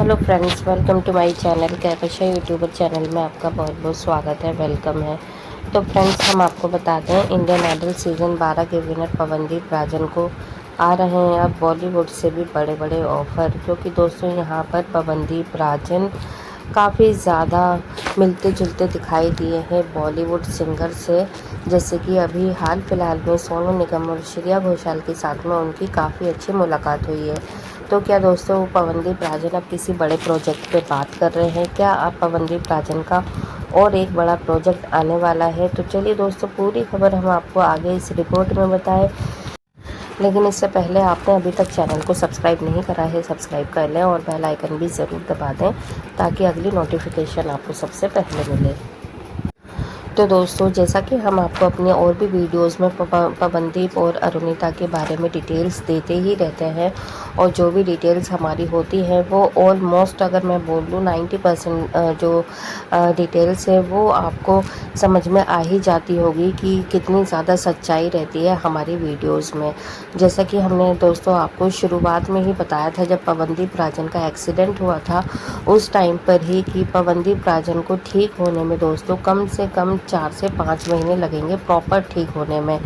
Hello friends, welcome to my channel Kahkasha YouTuber channel में आपका बहुत बहुत स्वागत है, वेलकम है। तो फ्रेंड्स, हम आपको बताते हैं इंडियन आइडल सीज़न 12 के विनर पवनदीप राजन को आ रहे हैं अब बॉलीवुड से भी बड़े बड़े ऑफ़र, क्योंकि दोस्तों यहाँ पर पवनदीप राजन काफ़ी ज़्यादा मिलते जुलते दिखाई दिए हैं बॉलीवुड सिंगर से। जैसे कि अभी हाल फिलहाल में सोनू निगम और श्रेया घोषाल के साथ में उनकी काफ़ी अच्छी मुलाकात हुई है। तो क्या दोस्तों, पवनदीप राजन अब किसी बड़े प्रोजेक्ट पे बात कर रहे हैं? क्या अब पवनदीप राजन का और एक बड़ा प्रोजेक्ट आने वाला है? तो चलिए दोस्तों, पूरी खबर हम आपको आगे इस रिपोर्ट में बताएं। लेकिन इससे पहले आपने अभी तक चैनल को सब्सक्राइब नहीं करा है, सब्सक्राइब कर लें और बेल आइकन भी ज़रूर दबा दें ताकि अगली नोटिफिकेशन आपको सबसे पहले मिले। तो दोस्तों, जैसा कि हम आपको अपने और भी वीडियोस में पवनदीप और अरुणिता के बारे में डिटेल्स देते ही रहते हैं, और जो भी डिटेल्स हमारी होती हैं वो ऑलमोस्ट, अगर मैं बोल दूँ 90% जो डिटेल्स है वो आपको समझ में आ ही जाती होगी कि कितनी ज़्यादा सच्चाई रहती है हमारी वीडियोस में। जैसा कि हमने दोस्तों आपको शुरुआत में ही बताया था, जब पवनदीप राजन का एक्सीडेंट हुआ था उस टाइम पर ही, कि पवनदीप राजन को ठीक होने में दोस्तों कम से कम 4 से 5 महीने लगेंगे प्रॉपर ठीक होने में।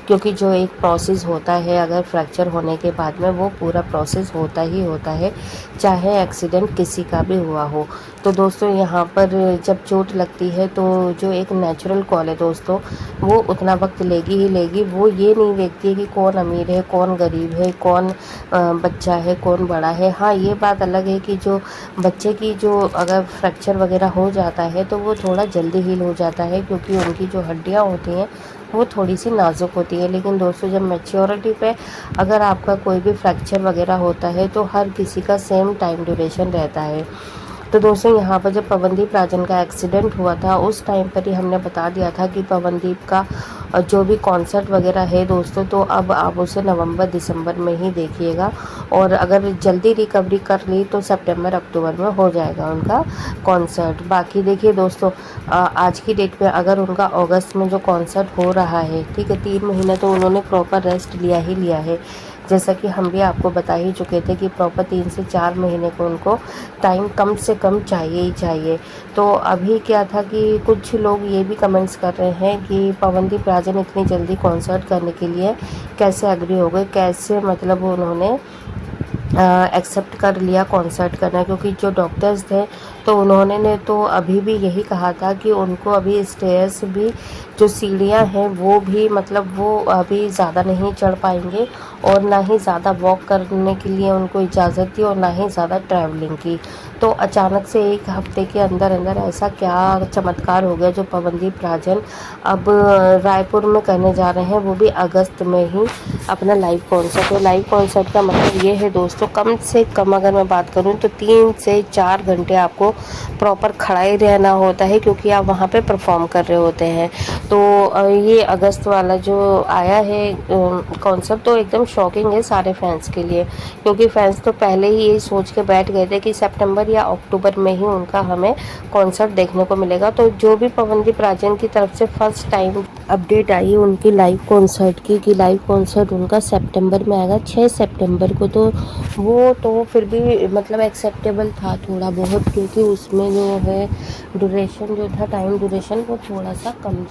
क्योंकि जो एक प्रोसेस होता है अगर फ्रैक्चर होने के बाद में, वो पूरा प्रोसेस होता ही होता है, चाहे एक्सीडेंट किसी का भी हुआ हो। तो दोस्तों, यहाँ पर जब चोट लगती है तो जो एक नेचुरल कॉल है दोस्तों, वो उतना वक्त लेगी ही लेगी। वो ये नहीं देखती है कि कौन अमीर है, कौन गरीब है, कौन बच्चा है, कौन बड़ा है। हाँ, ये बात अलग है कि जो बच्चे की जो अगर फ्रैक्चर वगैरह हो जाता है तो वो थोड़ा जल्दी हील हो जाता है, क्योंकि उनकी जो हड्डियाँ होती हैं वो थोड़ी सी नाजुक होती है। लेकिन दोस्तों, जब मैच्योरिटी पे अगर आपका कोई भी फ्रैक्चर वगैरह होता है तो हर किसी का सेम टाइम ड्यूरेशन रहता है। तो दोस्तों, यहाँ पर जब पवनदीप राजन का एक्सीडेंट हुआ था उस टाइम पर ही हमने बता दिया था कि पवनदीप का जो भी कॉन्सर्ट वगैरह है दोस्तों, तो अब आप उसे नवंबर दिसंबर में ही देखिएगा, और अगर जल्दी रिकवरी कर ली तो सितंबर अक्टूबर में हो जाएगा उनका कॉन्सर्ट। बाकी देखिए दोस्तों, आज की डेट में अगर उनका अगस्त में जो कॉन्सर्ट हो रहा है, ठीक है, 3 महीने तो उन्होंने प्रॉपर रेस्ट लिया ही लिया है। जैसा कि हम भी आपको बता ही चुके थे कि प्रॉपर 3 से 4 महीने को उनको टाइम कम से कम चाहिए ही चाहिए। तो अभी क्या था कि कुछ लोग ये भी कमेंट्स कर रहे हैं कि पवनदीप राजन इतनी जल्दी कॉन्सर्ट करने के लिए कैसे एग्री हो गए, कैसे मतलब उन्होंने एक्सेप्ट कर लिया कॉन्सर्ट करना। क्योंकि जो डॉक्टर्स थे तो उन्होंने ने तो अभी भी यही कहा था कि उनको अभी स्टेयर्स भी, जो सीढ़ियाँ हैं वो भी, मतलब वो अभी ज़्यादा नहीं चढ़ पाएंगे, और ना ही ज़्यादा वॉक करने के लिए उनको इजाज़त दी, और ना ही ज़्यादा ट्रैवलिंग की। तो अचानक से एक हफ्ते के अंदर अंदर ऐसा क्या चमत्कार हो गया जो पवनदीप राजन अब रायपुर में करने जा रहे हैं, वो भी अगस्त में ही अपना लाइव कॉन्सर्ट। और लाइव कॉन्सर्ट का मतलब ये है दोस्तों, कम से कम अगर मैं बात करूं तो 3 से 4 घंटे आपको प्रॉपर खड़ा ही रहना होता है, क्योंकि आप वहां पे परफॉर्म कर रहे होते हैं। तो ये अगस्त वाला जो आया है कॉन्सर्ट, तो एकदम शॉकिंग है सारे फैंस के लिए, क्योंकि फैंस तो पहले ही ये सोच के बैठ गए थे कि सितंबर या अक्टूबर में ही उनका हमें कॉन्सर्ट देखने को मिलेगा। तो जो भी पवनदीप राजन की तरफ से फर्स्ट टाइम अपडेट आई उनकी लाइव कॉन्सर्ट की, कि लाइव कॉन्सर्ट उनका सितंबर में आएगा, 6 सितंबर को, तो वो तो फिर भी मतलब एक्सेप्टेबल था थोड़ा बहुत, क्योंकि उसमें जो है ड्यूरेशन जो था, टाइम ड्यूरेशन, वो थोड़ा सा कम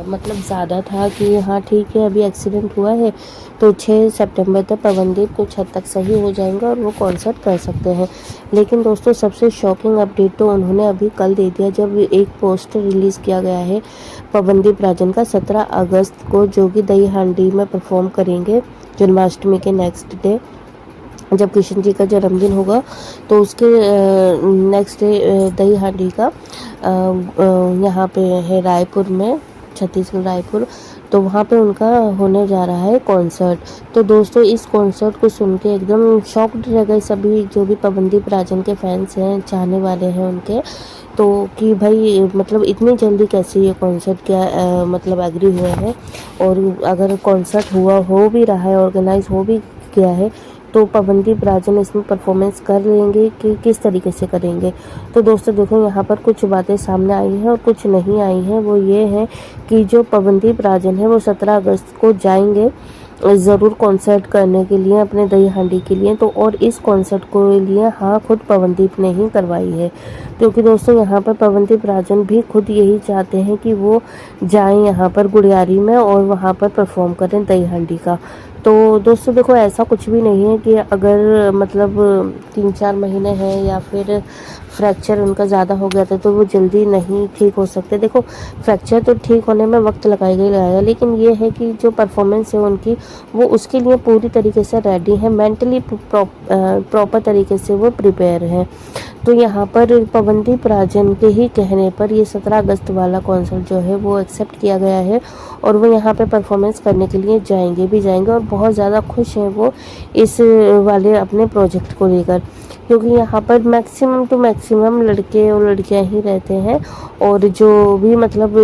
मतलब ज़्यादा था, कि हाँ ठीक है अभी एक्सीडेंट हुआ है तो 6 सितंबर तक पवनदीप कुछ हद तक सही हो जाएंगे और वो कॉन्सर्ट कर सकते हैं। लेकिन दोस्तों, सबसे शॉकिंग अपडेट तो उन्होंने अभी कल दे दिया, जब एक पोस्टर रिलीज़ किया गया है पवनदीप राजन का 17 अगस्त को, जो कि दही हांडी में परफॉर्म करेंगे जन्माष्टमी के नेक्स्ट डे, जब कृष्ण जी का जन्मदिन होगा। तो उसके नेक्स्ट डे दही हांडी का यहाँ पे है रायपुर में, छत्तीसगढ़ रायपुर, तो वहाँ पे उनका होने जा रहा है कॉन्सर्ट। तो दोस्तों, इस कॉन्सर्ट को सुन के एकदम शॉक्ड रह गए सभी जो भी पवनदीप राजन के फैंस हैं, चाहने वाले हैं उनके, तो कि भाई मतलब इतनी जल्दी कैसे ये कॉन्सर्ट क्या मतलब एग्री हुए हैं, और अगर कॉन्सर्ट हो भी रहा है, ऑर्गेनाइज हो भी गया है, तो पवनदीप राजन इसमें परफॉर्मेंस कर लेंगे कि किस तरीके से करेंगे। तो दोस्तों देखो, यहाँ पर कुछ बातें सामने आई हैं और कुछ नहीं आई हैं। वो ये है कि जो पवनदीप राजन है वो 17 अगस्त को जाएंगे ज़रूर कॉन्सर्ट करने के लिए अपने दही हांडी के लिए, तो और इस कॉन्सर्ट को लिए हाँ खुद पवनदीप ने ही करवाई है, क्योंकि दोस्तों यहाँ पर पवनदीप राजन भी खुद यही चाहते हैं कि वो जाएं यहाँ पर गुड़ियारी में और वहाँ पर परफॉर्म करें दही हांडी का। तो दोस्तों देखो, ऐसा कुछ भी नहीं है कि अगर मतलब 3-4 महीने हैं या फिर फ्रैक्चर उनका ज़्यादा हो गया था तो वो जल्दी नहीं ठीक हो सकते। देखो, फ्रैक्चर तो ठीक होने में वक्त लगाएगा, लेकिन ये है कि जो परफॉर्मेंस है उनकी, वो उसके लिए पूरी तरीके से रेडी है, मेंटली प्रॉपर तरीके से वो प्रिपेयर है। तो यहाँ पर पवनदीप राजन के ही कहने पर ये 17 अगस्त वाला कॉन्सर्ट जो है वो एक्सेप्ट किया गया है, और वो यहाँ पे परफॉर्मेंस करने के लिए जाएंगे और बहुत ज़्यादा खुश हैं वो इस वाले अपने प्रोजेक्ट को लेकर, क्योंकि यहाँ पर मैक्सिमम टू मैक्सिमम लड़के और लड़कियाँ ही रहते हैं, और जो भी मतलब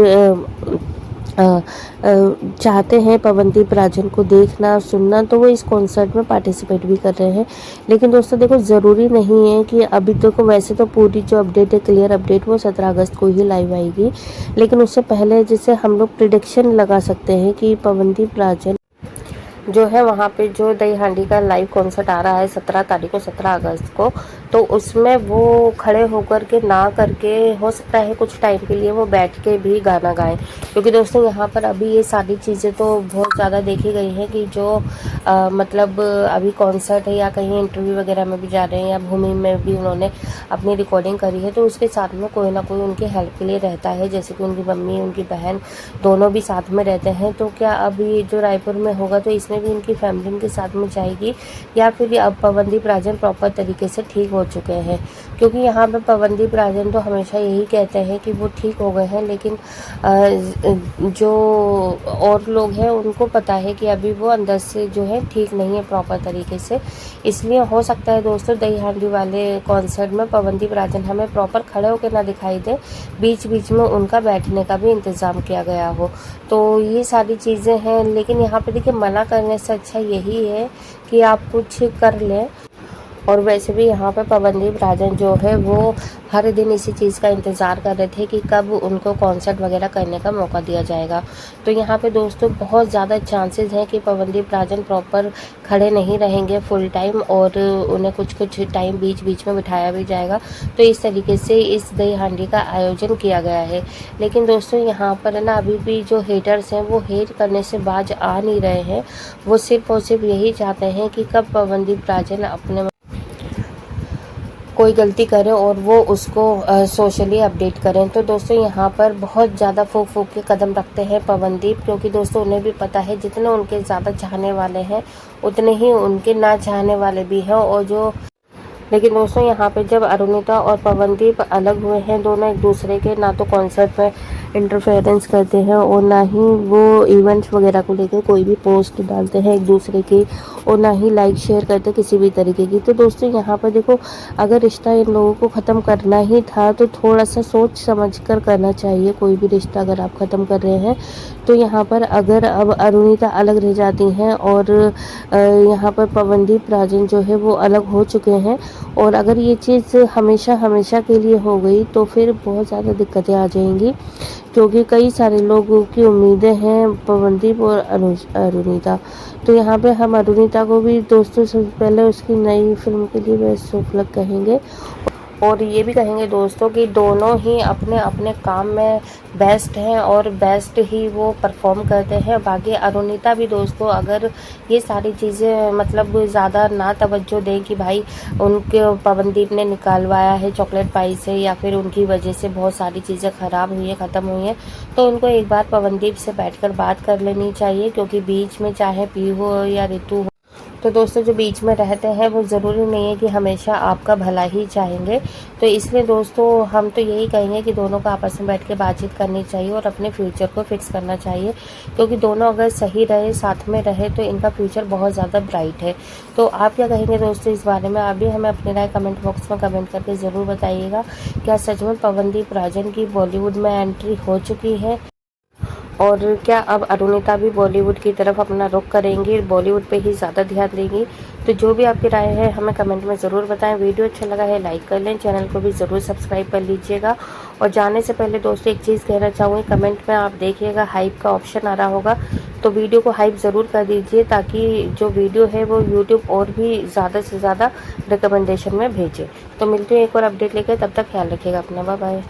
चाहते हैं पवनदीप राजन को देखना सुनना, तो वो इस कॉन्सर्ट में पार्टिसिपेट भी कर रहे हैं। लेकिन दोस्तों देखो, ज़रूरी नहीं है कि अभी देखो, वैसे तो पूरी जो अपडेट है, क्लियर अपडेट, वो 17 अगस्त को ही लाइव आएगी, लेकिन उससे पहले जैसे हम लोग प्रिडिक्शन लगा सकते हैं कि पवनदीप राजन जो है वहाँ पे जो दही हांडी का लाइव कॉन्सर्ट आ रहा है 17 तारीख को, 17 अगस्त को, तो उसमें वो खड़े होकर के ना करके, हो सकता है कुछ टाइम के लिए वो बैठ के भी गाना गाएं, क्योंकि दोस्तों यहाँ पर अभी ये सारी चीज़ें तो बहुत ज़्यादा देखी गई हैं कि जो मतलब अभी कॉन्सर्ट है या कहीं इंटरव्यू वगैरह में भी जा रहे हैं या भूमि में भी उन्होंने अपनी रिकॉर्डिंग करी है, तो उसके साथ में कोई ना कोई उनके हेल्प के लिए रहता है, जैसे कि उनकी मम्मी, उनकी बहन, दोनों भी साथ में रहते हैं। तो क्या अब ये जो रायपुर में होगा तो इसमें भी उनकी फैमिली उनके साथ में जाएगी, या फिर अब पवनदीप राजन प्रॉपर तरीके से ठीक हो चुके हैं? क्योंकि यहाँ पर पवनदीप राजन तो हमेशा यही कहते हैं कि वो ठीक हो गए हैं, लेकिन जो और लोग हैं उनको पता है कि अभी वो अंदर से जो है ठीक नहीं है प्रॉपर तरीके से। इसलिए हो सकता है दोस्तों दही हांडी वाले कॉन्सर्ट में पवनदीप राजन हमें प्रॉपर खड़े होकर ना दिखाई दे, बीच बीच में उनका बैठने का भी इंतज़ाम किया गया हो। तो ये सारी चीज़ें हैं, लेकिन यहाँ पे देखिए, मना करने से अच्छा यही है कि आप कुछ कर लें। और वैसे भी यहाँ पे पवनदीप राजन जो है वो हर दिन इसी चीज़ का इंतज़ार कर रहे थे कि कब उनको कॉन्सर्ट वगैरह करने का मौका दिया जाएगा। तो यहाँ पे दोस्तों बहुत ज़्यादा चांसेस हैं कि पवनदीप राजन प्रॉपर खड़े नहीं रहेंगे फुल टाइम, और उन्हें कुछ कुछ टाइम बीच बीच में बिठाया भी जाएगा। तो इस तरीके से इस दही हांडी का आयोजन किया गया है। लेकिन दोस्तों यहाँ पर है ना, अभी भी जो हेटर्स हैं वो हेट करने से बाज आ नहीं रहे हैं। वो सिर्फ और सिर्फ यही चाहते हैं कि कब पवनदीप राजन अपने कोई गलती करें और वो उसको सोशली अपडेट करें। तो दोस्तों यहाँ पर बहुत ज़्यादा फूक फूक के कदम रखते हैं पवनदीप, क्योंकि दोस्तों उन्हें भी पता है जितने उनके ज़्यादा चाहने वाले हैं उतने ही उनके ना चाहने वाले भी हैं। और जो लेकिन दोस्तों यहाँ पे जब अरुणिता और पवनदीप अलग हुए हैं, दोनों एक दूसरे के ना तो कॉन्सर्ट में इंटरफेरेंस करते हैं और ना ही वो इवेंट्स वगैरह को लेकर कोई भी पोस्ट डालते हैं एक दूसरे की, और ना ही लाइक शेयर करते किसी भी तरीके की। तो दोस्तों यहाँ पर देखो, अगर रिश्ता इन लोगों को ख़त्म करना ही था तो थोड़ा सा सोच समझ कर करना चाहिए। कोई भी रिश्ता अगर आप ख़त्म कर रहे हैं तो यहाँ पर अगर अब अरुणिता अलग रह जाती हैं और यहाँ पर पवनदीप राजन जो है वो अलग हो चुके हैं, और अगर ये चीज़ हमेशा हमेशा के लिए हो गई तो फिर बहुत ज़्यादा दिक्कतें आ जाएंगी, क्योंकि कई सारे लोगों की उम्मीदें हैं पवनदीप और अरुणिता। तो यहाँ पे हम अरुणिता को भी दोस्तों सबसे पहले उसकी नई फिल्म के लिए बेस्ट ऑफ लक कहेंगे, और ये भी कहेंगे दोस्तों कि दोनों ही अपने अपने काम में बेस्ट हैं और बेस्ट ही वो परफॉर्म करते हैं। बाकी अरुणिता भी दोस्तों अगर ये सारी चीज़ें मतलब ज़्यादा ना तवज्जो दें कि भाई उनके पवनदीप ने निकालवाया है चॉकलेट पाई से, या फिर उनकी वजह से बहुत सारी चीज़ें ख़राब हुई है, ख़त्म हुई हैं, तो उनको एक बार पवनदीप से बैठकर बात कर लेनी चाहिए। क्योंकि बीच में चाहे पी हो या ऋतु हो, तो दोस्तों जो बीच में रहते हैं वो ज़रूरी नहीं है कि हमेशा आपका भला ही चाहेंगे। तो इसलिए दोस्तों हम तो यही कहेंगे कि दोनों को आपस में बैठ के बातचीत करनी चाहिए और अपने फ्यूचर को फिक्स करना चाहिए, क्योंकि दोनों अगर सही रहे, साथ में रहे, तो इनका फ्यूचर बहुत ज़्यादा ब्राइट है। तो आप क्या कहेंगे दोस्तों इस बारे में? आप भी हमें अपनी राय कमेंट बॉक्स में कमेंट करके ज़रूर बताइएगा। क्या सच में पवनदीप राजन की बॉलीवुड में एंट्री हो चुकी है, और क्या अब अरुणिता भी बॉलीवुड की तरफ अपना रुख करेंगी, बॉलीवुड पे ही ज़्यादा ध्यान देंगी? तो जो भी आपकी राय है हमें कमेंट में ज़रूर बताएं। वीडियो अच्छा लगा है लाइक कर लें, चैनल को भी ज़रूर सब्सक्राइब कर लीजिएगा। और जाने से पहले दोस्तों एक चीज़ कहना चाहूँगी, कमेंट में आप देखिएगा हाइप का ऑप्शन आ रहा होगा, तो वीडियो को हाइप ज़रूर कर दीजिए ताकि जो वीडियो है वो यूट्यूब और भी ज़्यादा से ज़्यादा रिकमेंडेशन में भेजे। तो मिलते हैं एक और अपडेट लेकर, तब तक ख्याल रखिएगा अपना, बाय बाय।